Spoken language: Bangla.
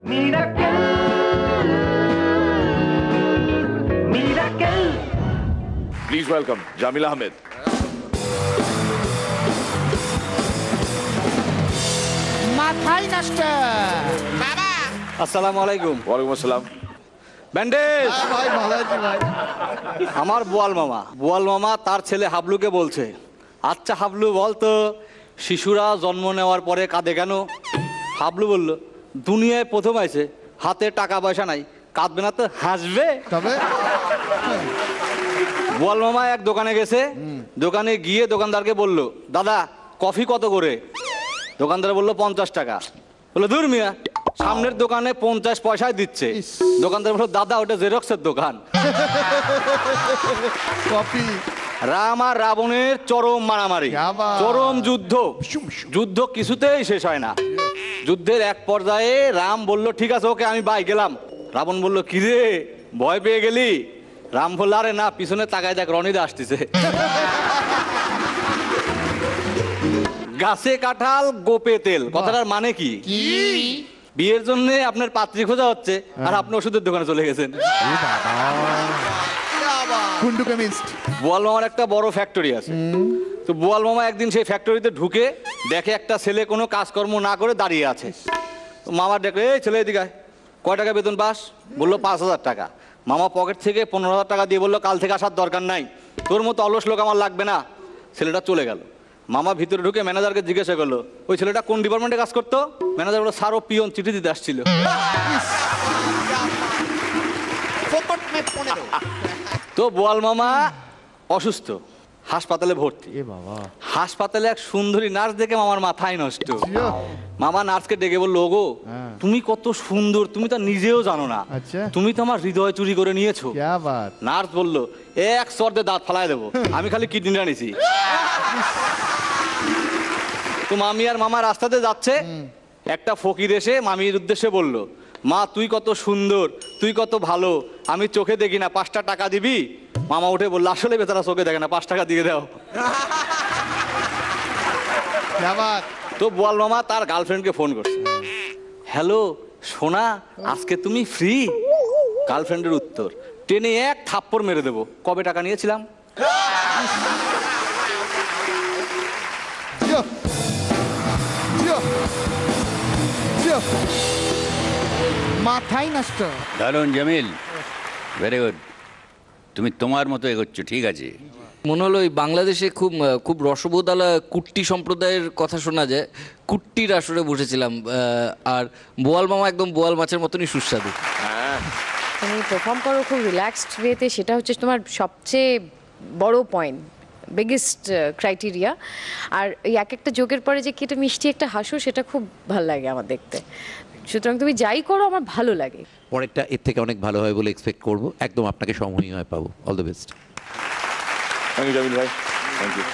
Please welcome Jamil Ahmed. মাথায় নষ্ট বাবা। আসসালামু আলাইকুম। ওয়ালাইকুম আসসালাম। ব্যান্ডেজ ভাই ভালো আছি ভাই। আমার বোয়াল মামা তার ছেলে হাবলুকে বলছে, আচ্ছা হাবলু বল তো, শিশুরা জন্ম নেওয়ার পরে কাঁদে কেন? হাবলু বলল, দুনিয়ায় প্রথম আইছে, হাতে টাকা পয়সা নাই, কাঁদবে না তো হাসবে। তবে বোয়াল মামা এক দোকানে গেছে, দোকানে গিয়ে দোকানদারকে বলল, দাদা কফি কত করে? দোকানদার বলল 50 টাকা। বললো ধুর মিয়া, সামনের দোকানে 50 পয়সায় দিচ্ছে। দোকানদার বলল, দাদা ওটা জেরক্সের দোকান। কপি রাম আর রাবণের চরম মারামারি, চরম যুদ্ধ কিছুতেই শেষ হয় না। যুদ্ধের এক পর্যায়ে রাম বলল, ঠিক আছে ওকে আমি বাই গেলাম। রাবণ বলল, কিরে ভয় পেয়ে গেলি? রাম বলল, আরে না, পিছনে তাকায় দেখ রনিদা আসতেছে। গাছে কাঁঠাল গোপে তেল, কথাটার মানে কি? বিয়ের জন্য আপনার পাত্রী খোঁজা হচ্ছে আর আপনি ওষুধের দোকানে চলে গেছেন। বোয়াল মামার একটা বড় ফ্যাক্টরি আছে, তো বোয়াল মামা একদিন সেই ফ্যাক্টরিতে ঢুকে দেখে একটা ছেলে কোনো কাজকর্ম না করে দাঁড়িয়ে আছে। তো মামা দেখলে, এই ছেলে এদিকে আয়, কয় টাকা বেতন পাস? বললো 5000 টাকা। মামা পকেট থেকে 15000 টাকা দিয়ে বললো, কাল থেকে আসার দরকার নাই, তোর মতো অলস লোক আমার লাগবে না। ছেলেটা চলে গেল। মামা ভিতরে ঢুকে ম্যানেজারকে জিজ্ঞাসা করলো, ওই ছেলেটা কোন ডিপার্টমেন্টে কাজ করতো? ম্যানেজার বললো, স্যার ও পিয়ন, চিঠি দিতে আসছিল। তো বোয়াল মামা অসুস্থ, হাসপাতালে ভর্তি। হাসপাতালে এক সুন্দরী নার্স দেখে মামার মাথায় নষ্ট। মামা নার্সকে ডেকে বললো, ওগো তুমি কত সুন্দর, তুমি তো নিজেও জানো না, তুমি তো আমার হৃদয় চুরি করে নিয়েছো। নার্স বললো, এক সর্দে দাঁত ফালায় দেবো, আমি খালি কিডনিটা নিছি। তো মামি আর মামা রাস্তাতে যাচ্ছে, একটা ফকির এসে মামির উদ্দেশ্যে বলল, মা তুই কত সুন্দর, তুই কত ভালো, আমি চোখে দেখি না, 5টা টাকা দিবি? মামা উঠে বললো, আসলে বেচারা চোখে দেখে না, 5 টাকা দিয়ে দাও। তো বোয়াল মামা তার গার্লফ্রেন্ডকে ফোন করছে, হ্যালো সোনা, আজকে তুমি ফ্রি? গার্লফ্রেন্ডের উত্তর, ট্রেনে এক থাপ্পড় মেরে দেবো, কবে টাকা নিয়েছিলাম? মাথায় নষ্ট। দারুণ জামিল, ভেরি গুড। তুমি তোমার মতো এগোচ্ছ, ঠিক আছে। মনে হলো ওই বাংলাদেশে খুব রসবোধালা কুট্টি সম্প্রদায়ের কথা শোনা যায়, কুট্টির আসরে বসেছিলাম। আর বোয়াল মামা একদম বোয়াল মাছের মতনই সুস্বাদু। তুমি পারফর্ম করো খুব রিল্যাক্সড ওয়েতে, সেটা হচ্ছে তোমার সবচেয়ে বড় পয়েন্ট, বিগেস্ট ক্রাইটেরিয়া। আর এই এক একটা যোগের পরে যে কি একটা মিষ্টি একটা হাসো, সেটা খুব ভালো লাগে আমার দেখতে। সুতরাং তুমি যাই করো আমার ভালো লাগে। পরেরটা এর থেকে অনেক ভালো হয় বলে এক্সপেক্ট করব, একদম আপনাকে সমনীয় পাবো। All the best. Thank you Jamil ভাই, থ্যাংক ইউ।